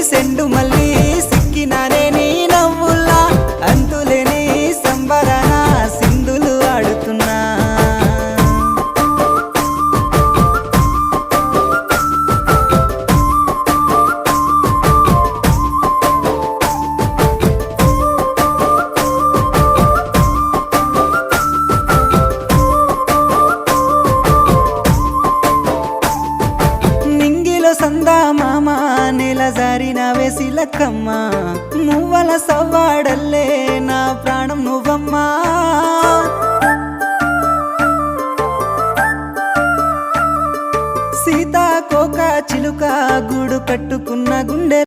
సెండు మళ్ళీ సిక్కినానే నీ నవ్వుల్లా అంతులేని సంబరాన సింధులు ఆడుతున్నా సందా మామ నెల జారిన వేసిలక్కమ్మ మువ్వల సవ్వాడల్లే నా ప్రాణం నువ్వమ్మా సీతాకోక చిలుక గూడు కట్టుకున్న గుండె